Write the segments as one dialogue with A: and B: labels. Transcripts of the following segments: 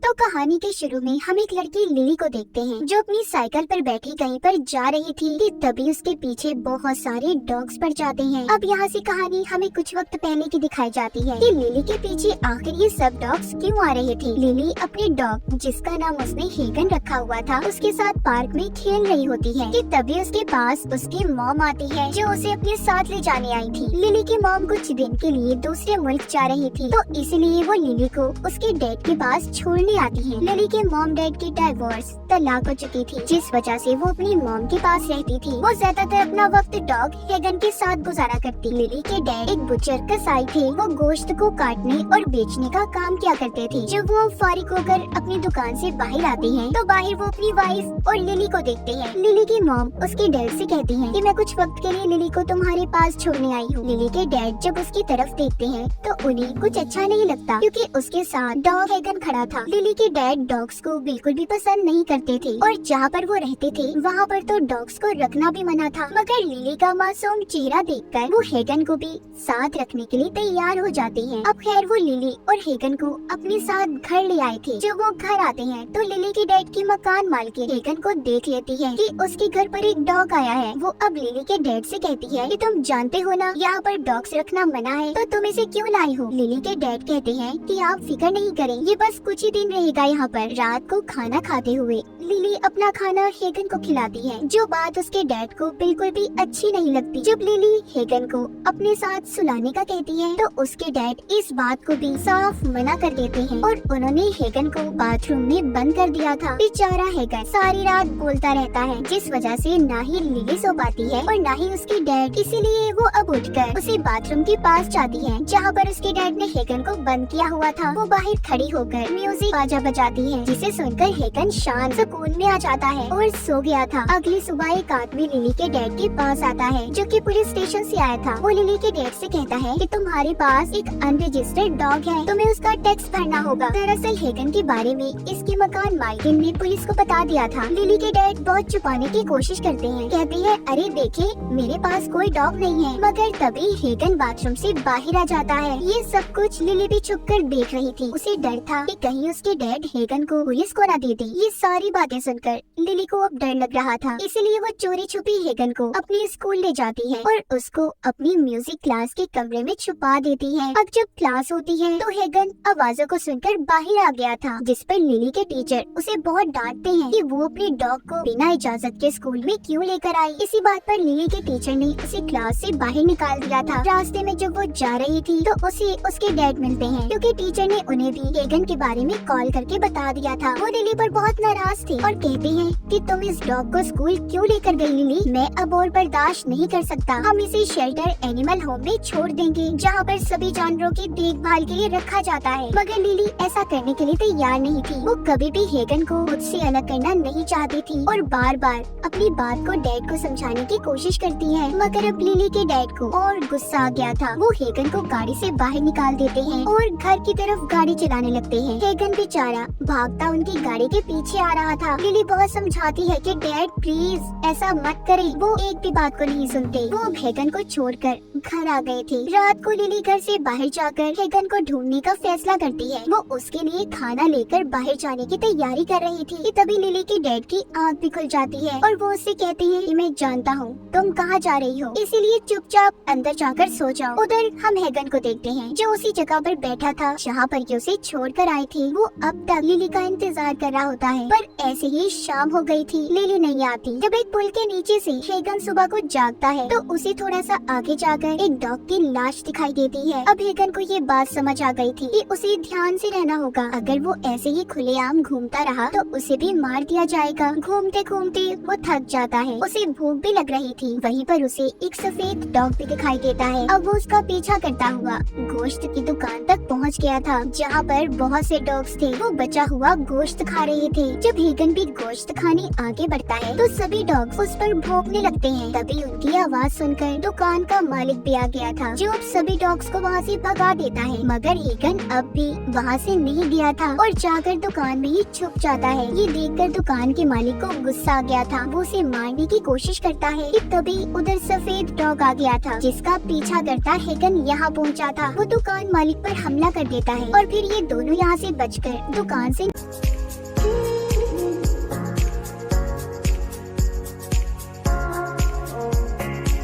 A: तो कहानी के शुरू में हम एक लड़की लिली को देखते हैं जो अपनी साइकिल पर बैठी कहीं पर जा रही थी कि तभी उसके पीछे बहुत सारे डॉग्स पड़ जाते हैं। अब यहाँ से कहानी हमें कुछ वक्त पहले की दिखाई जाती है कि लिली के पीछे आखिर ये सब डॉग्स क्यों आ रहे थे। लिली अपने डॉग जिसका नाम उसने हेगन रखा हुआ था उसके साथ पार्क में खेल रही होती है कि तभी उसके पास उसकी मॉम आती है जो उसे अपने साथ ले जाने आई थी। लिली की मॉम कुछ दिन के लिए दूसरे मुल्क जा रही थी तो इसलिए वो लिली को उसके डैड के पास छोड़ने आती है। लिली के मॉम डैड की डाइवोर्स तलाक हो चुकी थी जिस वजह से वो अपनी मॉम के पास रहती थी। वो ज्यादातर अपना वक्त डॉग हेगन के साथ गुजारा करती। लिली के डैड एक बुचर कसाई थे। वो गोश्त को काटने और बेचने का काम किया करते थे। जब वो फारिग होकर अपनी दुकान से बाहर आते हैं तो बाहर वो अपनी वाइफ और लिली को देखते हैं। लिली की मॉम उसके डैड से कहती है कि मैं कुछ वक्त के लिए लिली को तुम्हारे पास छोड़ने आई हूँ। लिली के डैड जब उसकी तरफ देखते हैं तो उन्हें कुछ अच्छा नहीं लगता क्योंकि उसके साथ डॉग हेगन खड़ा था। लिली के डैड डॉग्स को बिल्कुल भी पसंद नहीं करते थे और जहाँ पर वो रहते थे वहाँ पर तो डॉग्स को रखना भी मना था। मगर लिली का मासूम चेहरा देखकर वो हेगन को भी साथ रखने के लिए तैयार हो जाती हैं। अब खैर वो लिली और हेगन को अपने साथ घर ले आए थे। जब वो घर आते हैं तो लिली के डैड की मकान मालकिन हेगन को देख लेती है कि उसके घर पर एक डॉग आया है। वो अब लिली के डैड से कहती है कि तुम जानते हो ना यहाँ पर डॉग्स रखना मना है तो तुम इसे क्यों लाई हो। लिली के डैड कहते हैं कि आप फिक्र नहीं करें, ये बस कुछ ही दिन रहेगा यहाँ पर। रात को खाना खाते हुए लिली अपना खाना हेगन को खिलाती है जो बात उसके डैड को बिल्कुल भी अच्छी नहीं लगती। जब लिली हेगन को अपने साथ सुलाने का कहती है तो उसके डैड इस बात को भी साफ मना कर देते हैं और उन्होंने हेगन को बाथरूम में बंद कर दिया था। बेचारा हेगन सारी रात बोलता रहता है जिस वजह से ना ही लिली सो पाती है और ना ही उसके डैड। इसीलिए वो अब उठकर उसे बाथरूम के पास जाती है जहाँ पर उसके डैड ने हेगन को बंद किया हुआ था। वो बाहर खड़ी होकर म्यूजिक बाजा बजाती है जिसे सुनकर हेगन शांत सुकून में आ जाता है और सो गया था। अगली सुबह एक आदमी लिली के डैड के पास आता है जो कि पुलिस स्टेशन से आया था। वो लिली के डैड से कहता है कि तुम्हारे पास एक अनरजिस्टर्ड डॉग है, तुम्हें उसका टैक्स भरना होगा। दरअसल हेगन के बारे में इसकी मकान मालकिन ने पुलिस को बता दिया था। लिली के डैड बहुत छुपाने की कोशिश करते हैं, कहती है अरे देखे मेरे पास कोई डॉग नहीं है। मगर तभी हेगन बाथरूम से बाहर आ जाता है। ये सब कुछ लिली भी छुप कर देख रही थी। उसे डर था कि कहीं उसके डैड हेगन को पुलिस को न दे दे। ये सारी बातें सुनकर लिली को अब डर लग रहा था, इसलिए वो चोरी छुपी हेगन को अपने स्कूल ले जाती है और उसको अपनी म्यूजिक क्लास के कमरे में छुपा देती है। अब जब क्लास होती है तो हेगन आवाजों को सुनकर बाहर आ गया था जिस पर लिली के टीचर उसे बहुत डांटते हैं कि वो अपने डॉग को बिना इजाजत के स्कूल में क्यों लेकर आई। इसी बात पर लिली के टीचर ने उसे क्लास से बाहर निकाल दिया था। रास्ते में जब वो जा रही थी तो उसे उसके डैड मिलते हैं क्योंकि टीचर ने उन्हें भी हेगन के बारे में कॉल करके बता दिया था। वो लिली पर बहुत नाराज थे और कहते हैं कि तुम इस डॉग को स्कूल क्यों लेकर गई लिली, मैं अब और बर्दाश्त नहीं कर सकता। हम इसे शेल्टर एनिमल होम में छोड़ देंगे जहाँ पर सभी जानवरों की देखभाल के लिए रखा जाता है। मगर लिली ऐसा करने के लिए तैयार नहीं थी। वो कभी भी हेगन को खुद से अलग करना नहीं चाहती थी और बार बार अपनी बात को डैड को समझाने की कोशिश करती है। मगर अब लिली के डैड को और गुस्सा आ गया था। वो हेगन को गाड़ी से बाहर निकाल देते हैं और घर की तरफ गाड़ी चलाने लगते हैं। हेगन बेचारा भागता उनकी गाड़ी के पीछे आ रहा था। लिली बहुत समझाती है कि डैड प्लीज ऐसा मत करें। वो एक भी बात को नहीं सुनते। वो हेगन को छोड़कर घर आ गए थे। रात को लिली घर से बाहर जाकर हेगन को ढूंढने का फैसला करती है। वो उसके लिए खाना लेकर बाहर जाने की तैयारी कर रही थी कि तभी लिली के डैड की आँख भी खुल जाती है और वो उससे कहते हैं कि मैं जानता हूँ तुम कहाँ जा रही हो, इसीलिए चुपचाप अंदर जाकर सो जाओ। उधर हम हेगन को देखते हैं जो उसी जगह पर बैठा था जहाँ पर ये उसे छोड़कर आए थे। वो अब तक लिली का इंतजार कर रहा होता है पर ऐसे ही शाम हो गई थी, लिली नहीं आती। जब एक पुल के नीचे से हेगन सुबह को जागता है तो उसे थोड़ा सा आगे जाकर एक डॉग की लाश दिखाई देती है। अब हेगन को ये बात समझ आ गई थी कि उसे ध्यान से रहना होगा। अगर वो ऐसे ही खुलेआम घूमता रहा तो उसे भी मार दिया जाएगा। घूमते घूमते वो थक जाता है। उसे भूख भी लग रही थी। वहीं पर उसे एक सफेद डॉग भी दिखाई देता है। अब वो उसका पीछा करता हुआ गोश्त की दुकान तक पहुंच गया था जहाँ पर बहुत से डॉग्स थे। वो बचा हुआ गोश्त खा रहे थे। जब हेगन भी गोश्त खाने आगे बढ़ता है तो सभी डॉग्स उस पर भौंकने लगते हैं। तभी उनकी आवाज सुनकर दुकान का मालिक भी आ गया था जो अब सभी डॉग्स को वहाँ से भगा देता है, मगर हेगन अब भी वहाँ से नहीं गया था और जाकर दुकान में ही छुप जाता है। ये देखकर दुकान के मालिक को गुस्सा आ गया था। वो उसे मारने की कोशिश करता है कि तभी उधर सफेद डॉग आ गया था जिसका पीछा करता हेगन यहाँ पहुँचा था। वो दुकान मालिक पर हमला कर देता है और फिर ये दोनों यहाँ से बचकर दुकान से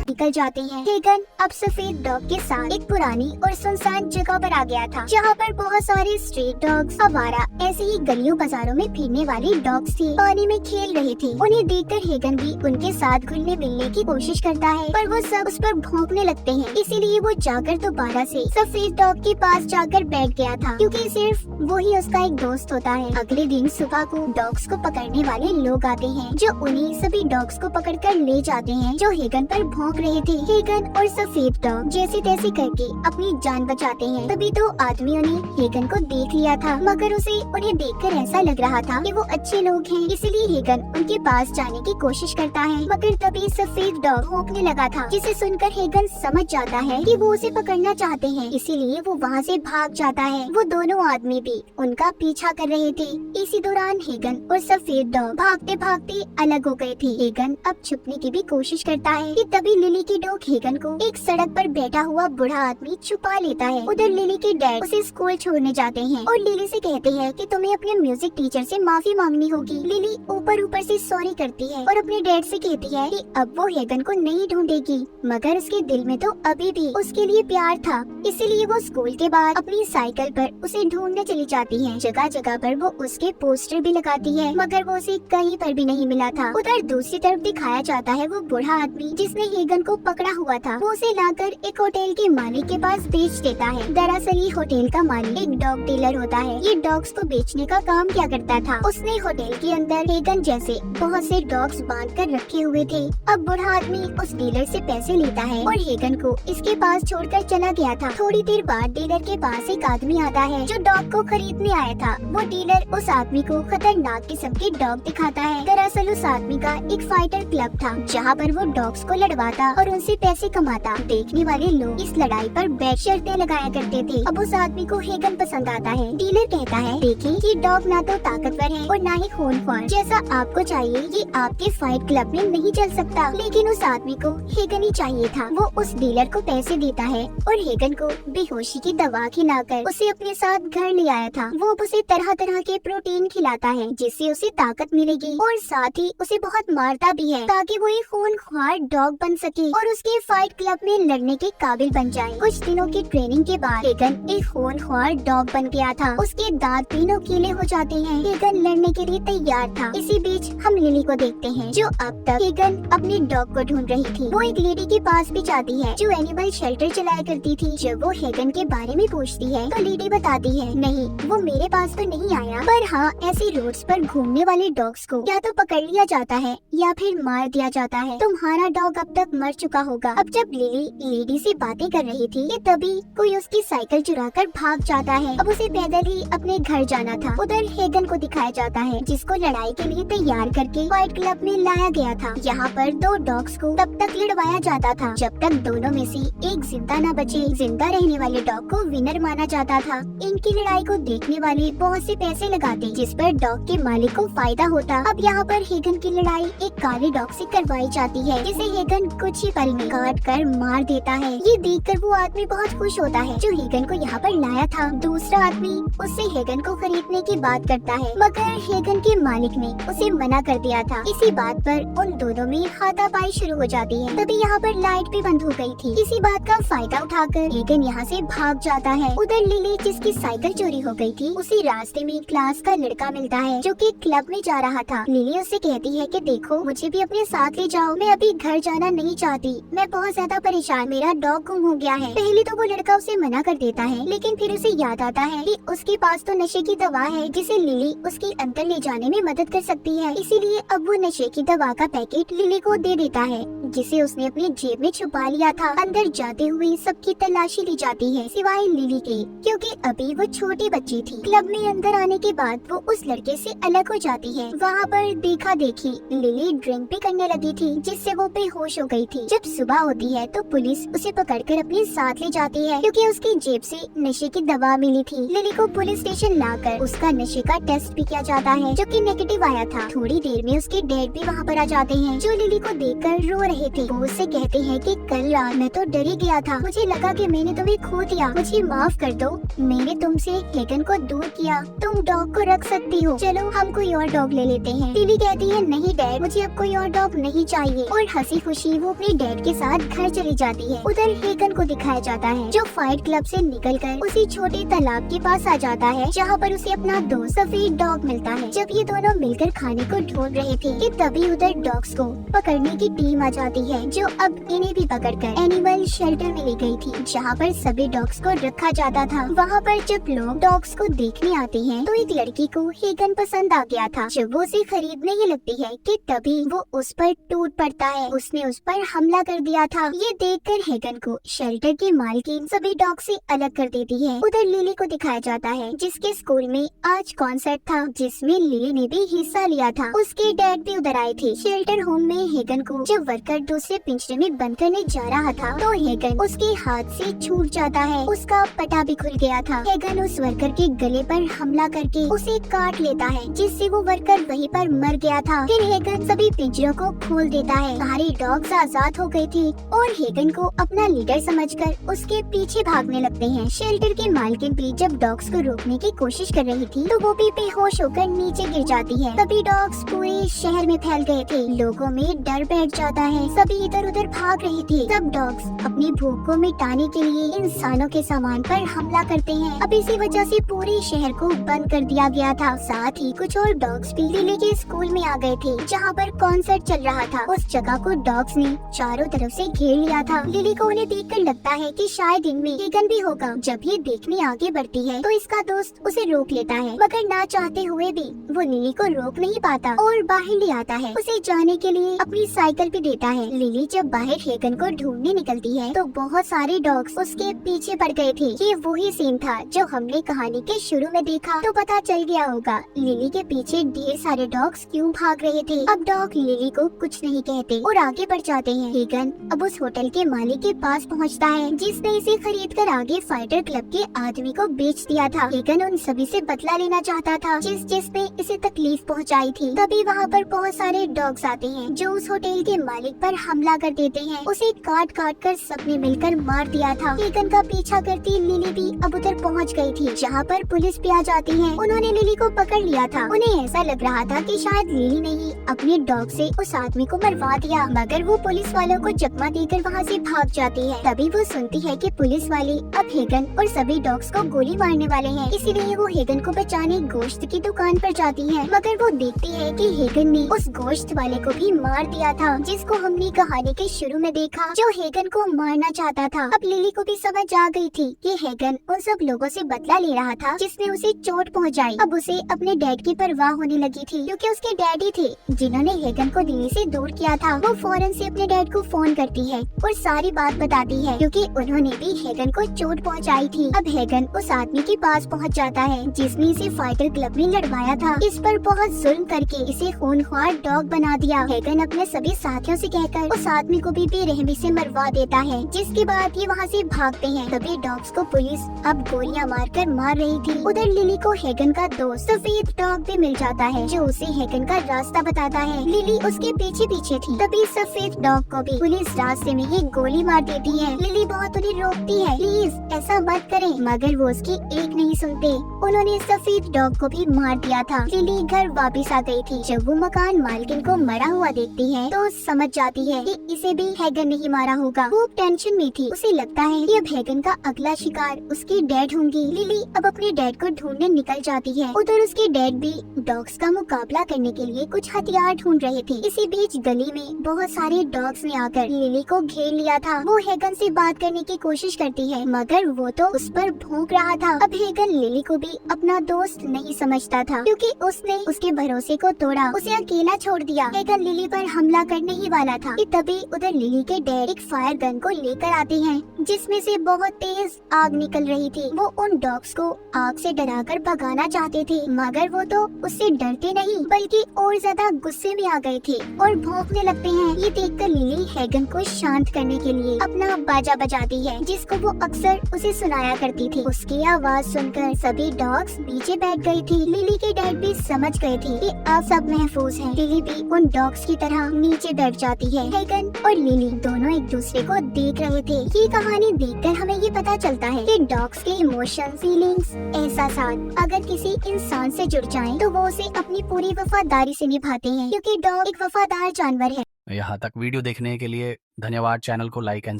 A: निकल जाते हैं। हेगन अब सफेद डॉग के साथ एक पुरानी और सुनसान जगह पर आ गया था जहाँ पर बहुत सारे स्ट्रीट डॉग्स, आवारा, ऐसे ही गलियों बाजारों में फिरने वाले डॉग्स थे, पानी में खेल रहे थे। उन्हें देखकर हेगन भी उनके साथ घुलने मिलने की कोशिश करता है, पर वो सब उस पर भौंकने लगते हैं। इसीलिए वो जाकर दोबारा से सफेद डॉग के पास जाकर बैठ गया था, क्योंकि सिर्फ वही उसका एक दोस्त होता है। अगले दिन सुबह को डॉग्स को पकड़ने वाले लोग आते हैं जो उन्हें सभी डॉग्स को पकड़कर ले जाते हैं जो हेगन पर भौंक रहे थे। हेगन और सफेद डॉग जैसे तैसे करके अपनी जान बचाते हैं। तभी दो आदमियों ने हेगन को देख लिया था, मगर उसे उन्हें देखकर ऐसा लग रहा था कि वो अच्छे लोग हैं, इसलिए हेगन उनके पास जाने की कोशिश करता है। मगर तभी सफेद डॉग भौंकने लगा था, जिसे सुनकर हेगन समझ जाता है कि वो उसे पकड़ना चाहते हैं, इसीलिए वो वहाँ से भाग जाता है। वो दोनों आदमी भी उनका पीछा कर रहे थे। इसी दौरान हेगन और सफेद डॉग भागते भागते अलग हो गए थे। हेगन अब छुपने की भी कोशिश करता है कि तभी लिली की डॉग हेगन को एक सड़क पर बैठा हुआ बूढ़ा आदमी छुपा लेता है। उधर लिली के डैड उसे स्कूल छोड़ने जाते हैं और लिली से कहते हैं कि तुम्हें अपने म्यूजिक टीचर से माफी मांगनी होगी। लिली ऊपर ऊपर से सॉरी करती है और अपने डैड से कहती है कि अब वो हेगन को नहीं ढूंढेगी, मगर उसके दिल में तो अभी भी उसके लिए प्यार था। इसीलिए वो स्कूल के बाद अपनी साइकिल पर उसे ढूंढने चली जाती है। जगह जगह पर वो उसके पोस्टर भी लगाती है, मगर वो उसे कहीं पर भी नहीं मिला था। उधर दूसरी तरफ दिखाया जाता है वो बूढ़ा आदमी जिसने हेगन को पकड़ा हुआ था। वो उसे लाकर एक होटल के मालिक के पास बेच देता है। दरअसल ये होटल का मालिक एक डॉग डीलर होता है। ये डॉग्स को बेचने का काम क्या करता था, उसने होटल के अंदर हेगन जैसे बहुत से डॉग्स बांध कर रखे हुए थे। अब बूढ़ा आदमी उस डीलर से पैसे लेता है और हेगन को इसके पास छोड़कर चला गया था। थोड़ी देर बाद डीलर के पास एक आदमी आता है जो डॉग को खरीदने आया था। वो डीलर उस आदमी को खतरनाक किस्म के डॉग दिखाता है। दरअसल उस आदमी का एक फाइटर क्लब था जहाँ पर वो डॉग्स को लड़वाता और उनसे पैसे कमाता। देखने वाले लोग इस लड़ाई पर बैठ शर्तें लगाया करते थे। अब उस आदमी को हेगन पसंद आता है। डीलर कहता है, देखिए ये डॉग ना तो ताकतवर है और ना ही खूनख्वार, जैसा आपको चाहिए ये आपके फाइट क्लब में नहीं चल सकता। लेकिन उस आदमी को हेगन ही चाहिए था। वो उस डीलर को पैसे देता है और हेगन को बेहोशी की दवा खिलाकर उसे अपने साथ घर ले आया था। वो उसे तरह तरह के प्रोटीन खिलाता है जिससे उसे ताकत मिलेगी और साथ ही उसे बहुत मारता भी है ताकि वो एक खूनख्वार डॉग बन सके और उसके फाइट क्लब में लड़ने के काबिल बन जाए। कुछ दिनों की ट्रेनिंग के बाद हेगन एक खूनख्वार डॉग बन गया था। उसके दांत भी नुकीले हो जाते हैं। हेगन लड़ने के लिए तैयार था। इसी बीच हम लिली को देखते हैं जो अब तक हेगन अपने डॉग को ढूंढ रही थी। वो एक लेडी के पास भी जाती है जो एनिमल शेल्टर चलाया करती थी। जब वो हेगन के बारे में पूछती है तो लेडी बताती है, नहीं वो मेरे पास तो नहीं आया, पर हाँ ऐसे रोड्स पर घूमने वाले डॉग्स को या तो पकड़ लिया जाता है या फिर मार दिया जाता है। तुम्हारा डॉग अब तक मर चुका होगा। अब जब लिली लेडी से बातें कर रही थी कि तभी कोई उसकी साइकिल चुराकर भाग जाता है। अब उसे पैदल ही अपने घर जाना था। उधर हेगन को दिखाया जाता है जिसको लड़ाई के लिए तैयार करके फाइट क्लब में लाया गया था। यहाँ पर दो डॉग्स को तब तक लड़वाया जाता था जब तक दोनों में से एक जिंदा न बचे। जिंदा रहने वाले डॉग को विनर माना जाता था। इनकी लड़ाई को देखने वाले बहुत से पैसे लगाते जिस पर डॉग के मालिक को फायदा होता। अब यहाँ पर हेगन की लड़ाई एक काले डॉग से करवाई जाती है जिसे हेगन कुछ ही पल में काट कर मार देता है। ये देखकर वो आदमी बहुत खुश होता है जो हेगन को यहाँ पर लाया था। दूसरा आदमी उससे हेगन को खरीदने की बात करता है, मगर हेगन के मालिक ने उसे मना कर दिया था। इसी बात पर उन दोनों में हाथापाई शुरू हो जाती है। तभी यहाँ पर लाइट भी बंद हो गई थी। इसी बात का फायदा उठाकर हेगन यहाँ से भाग जाता है। उधर लिली जिसकी साइकिल चोरी हो गई थी उसी रास्ते में क्लास का लड़का मिलता है जो कि क्लब में जा रहा था। लिली उससे कहती है कि देखो मुझे भी अपने साथ ले जाओ, मैं अभी घर जाना नहीं चाहती, मैं बहुत ज्यादा परेशान, मेरा डॉग गुम हो गया है। पहले तो वो लड़का उसे मना कर देता है, लेकिन फिर उसे याद आता है कि उसके पास तो नशे की दवा है जिसे लिली उसके अंदर ले जाने में मदद कर सकती है। इसीलिए अब वो नशे की दवा का पैकेट लिली को दे देता है। जिसे उसने अपनी जेब में छुपा लिया था। अंदर जाते हुए सबकी तलाशी ली जाती है सिवाय लिली के, क्योंकि अभी वो छोटी बच्ची थी। क्लब में अंदर आने के बाद वो उस लड़के से अलग हो जाती है। वहाँ पर देखा देखी लिली ड्रिंक भी करने लगी थी, जिससे वो बेहोश हो गई थी। जब सुबह होती है तो पुलिस उसे पकड़कर अपने साथ ले जाती है, क्योंकि उसकी जेब से नशे की दवा मिली थी। लिली को पुलिस स्टेशन लाकर उसका नशे का टेस्ट भी किया जाता है, जो कि नेगेटिव आया था। थोड़ी देर में उसके डैड भी वहाँ पर आ जाते हैं, जो लिली को देखकर रो रहे थे। वो उससे कहते हैं कि कल रात मैं तो डर ही गया था, मुझे लगा कि मैंने तुम्हें खो दिया, मुझे माफ कर दो, मैंने तुमसे हेगन को दूर किया, तुम डॉग को रख सकती हो, चलो हम कोई और डॉग ले लेते हैं। लिली कहती है नहीं डैड, मुझे अब कोई और डॉग नहीं चाहिए, और हंसी खुशी वो अपने डैड के साथ घर चली जाती है। उधर हेगन को दिखाया जाता है, जो फाइट क्लब से निकलकर उसी छोटे तालाब के पास आ जाता है, जहाँ पर उसे अपना दोस्त सफेद डॉग मिलता है। जब ये दोनों मिलकर खाने को ढूंढ रहे थे कि तभी उधर डॉग्स को पकड़ने की टीम आ जाती है, जो अब इन्हें भी पकड़कर एनिमल शेल्टर में ले गई थी, जहाँ पर सभी डॉग्स को रखा जाता था। वहाँ पर जब लोग डॉग्स को देखने आते हैं तो एक लड़की को हेगन पसंद आ गया था। जब वो उसे खरीदने ही लगती है कि तभी वो उस पर टूट पड़ता है, उसने उस पर हमला कर दिया था। ये देखकर हेगन को शेल्टर की मालकिन सभी डॉग से अलग कर देती है। उधर लिली को दिखाया जाता है, जिसके स्कूल में आज कॉन्सर्ट था, जिसमें लिली ने भी हिस्सा लिया था। उसके डैड भी उधर आए थे। शेल्टर होम में हेगन को जब वर्कर दूसरे पिंजरे में बंद करने जा रहा था तो हेगन उसके हाथ से छूट जाता है, उसका पटा भी खुल गया था। हेगन उस वर्कर के गले पर हमला करके उसे काट लेता है, जिससे वो वर्कर वहीं पर मर गया था। फिर हेगन सभी पिंजरों को खोल देता है। सारे डॉग्स आजाद हो गए थे और हेगन को अपना लीडर समझकर उसके पीछे भागने लगते हैं। शेल्टर के मालकिन भी जब डॉग्स को रोकने की कोशिश कर रही थी तो वो भी बेहोश होकर नीचे गिर जाती है। सभी डॉग्स पूरे शहर में फैल गए थे, लोगों में डर बैठ जाता है, सभी इधर उधर भाग रहे थे। सब डॉग्स अपनी भूख को मिटाने के लिए इंसानों के सामान पर हमला करते हैं। अब इसी वजह से पूरे शहर को बंद कर दिया गया था। साथ ही कुछ और डॉग्स भी लिली के स्कूल में आ गए थे, जहाँ पर कॉन्सर्ट चल रहा था। उस जगह को डॉग्स ने चारों तरफ से घेर लिया था। लिली को उन्हें देखकर लगता है कि शायद इनमें हेगन भी होगा। जब ये देखने आगे बढ़ती है तो इसका दोस्त उसे रोक लेता है, मगर ना चाहते हुए भी वो लिली को रोक नहीं पाता और बाहर ले आता है। उसे जाने के लिए अपनी साइकिल भी देता है। लिली जब बाहर हेगन को ढूंढने निकलती है तो बहुत सारे डॉग्स उसके पीछे पड़ गए थे। ये वही सीन था जो हमने कहानी के शुरू में देखा, तो पता चल गया होगा लिली के पीछे ढेर सारे डॉग्स क्यों भाग रहे थे। अब डॉग लिली को कुछ नहीं कहते और आगे बढ़ जाते हैं। हेगन अब उस होटल के मालिक के पास पहुंचता है, जिसने इसे खरीद कर आगे फाइटर क्लब के आदमी को बेच दिया था। हेगन उन सभी से बदला लेना चाहता था जिसने इसे तकलीफ पहुंचाई थी। तभी वहाँ पर बहुत सारे डॉग्स आते हैं, जो उस होटल के मालिक पर हमला कर देते हैं। उसे काट काट कर सबने मिलकर मार दिया था। हेगन का पीछा करती लिली भी अब उधर पहुंच गई थी, जहां पर पुलिस भी आ जाती है। उन्होंने लिली को पकड़ लिया था। उन्हें ऐसा लग रहा था कि शायद लिली ने ही अपने डॉग से उस आदमी को मरवा दिया, मगर वो पुलिस वालों को चकमा देकर वहां से भाग जाती है। तभी वो सुनती है कि पुलिस वाले अब हेगन और सभी डॉग्स को गोली मारने वाले हैं, इसीलिए वो हेगन को बचाने गोश्त की दुकान पर जाती है। मगर वो देखती है कि हेगन ने उस गोश्त वाले को भी मार दिया था, जिसको हमने कहानी के शुरू में देखा, जो हेगन को मारना चाहता था। अब लिली को भी समझ आ गई थी कि हेगन उन सब लोगों से बदला ले रहा था जिसने उसे चोट पहुंचाई। अब उसे अपने डैड की परवाह होने लगी थी, क्योंकि उसके डैडी थे जिन्होंने हेगन को दिल्ली से दूर किया था। वो फौरन से अपने डैड को फोन करती है और सारी बात बताती है, क्योंकि उन्होंने भी हेगन को चोट पहुंचाई थी। अब हेगन उस आदमी के पास पहुंच जाता है जिसने इसे फाइटर क्लब में लड़वाया था। इस पर बहुत जुल्म करके इसे खूनख्वार डॉग बना दिया। हेगन अपने सभी साथियों से कहकर उस आदमी को भी बेरहमी से मरवा देता है, जिसके बाद ये वहाँ से भागते हैं। तभी डॉग्स को पुलिस अब गोलियां मारकर मार रही थी। उधर लिली को हेगन का दोस्त सफेद डॉग भी मिल जाता है, जो उसे हेगन का रास्ता बताता है। लिली उसके पीछे पीछे थी। तभी सफेद डॉग को भी पुलिस रास्ते में ही गोली मार देती है। लिली बहुत उन्हें रोकती है, प्लीज ऐसा मत करें, मगर वो उसकी एक नहीं सुनते। उन्होंने सफेद डॉग को भी मार दिया था। लिली घर वापस आ गई थी। जब वो मकान मालकिन को मरा हुआ देखती है तो समझ जाती है कि इसे भी हेगन ने ही मारा होगा। वो टेंशन में थी, उसे लगता है कि अब हेगन का अगला शिकार उसकी डैड होंगी। लिली अब अपने डैड को ढूंढने निकल जाती है। उधर उसके डैड भी डॉग्स का मुकाबला करने के लिए कुछ हथियार ढूंढ रहे थे। इसी बीच गली में बहुत सारे डॉग्स ने आकर लिली को घेर लिया था। वो हेगन से बात करने की कोशिश करती है, मगर वो तो उस पर भौंक रहा था। अब हेगन लिली को भी अपना दोस्त नहीं समझता था, क्योंकि उसने उसके भरोसे को तोड़ा, उसे अकेला छोड़ दिया। हेगन लिली पर हमला करने ही वाला था कि तभी उधर लिली के डैड एक फायर गन को लेकर आते हैं जिसमें से बहुत तेज आग निकल रही थी। वो उन डॉग्स को आग से डराकर भगाना चाहते थे, मगर वो तो उससे डरते नहीं बल्कि और ज्यादा गुस्से में आ गए थे और भौंकने लगते हैं। ये देखकर लिली हैगन को शांत करने के लिए अपना बाजा बजाती है जिसको वो अक्सर उसे सुनाया करती थी। उसकी आवाज सुनकर सभी डॉग्स नीचे बैठ गए थे। लिली के डैड भी समझ गए थे कि अब सब महफूज हैं। लिली भी उन डॉग्स की तरह नीचे बैठ जाती है। हैगन और लिली दोनों एक दूसरे को देख रहे थे। ये कहानी देखकर हमें ये पता चलता है कि डॉग्स के इमोशन, फीलिंग्स, एहसासात अगर किसी इंसान से जुड़ जाएं तो वो उसे अपनी पूरी वफादारी से निभाते हैं, क्योंकि डॉग एक वफादार जानवर है।
B: यहाँ तक वीडियो देखने के लिए धन्यवाद। चैनल को लाइक एंड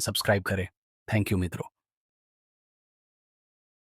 B: सब्सक्राइब करें। थैंक यू मित्रों।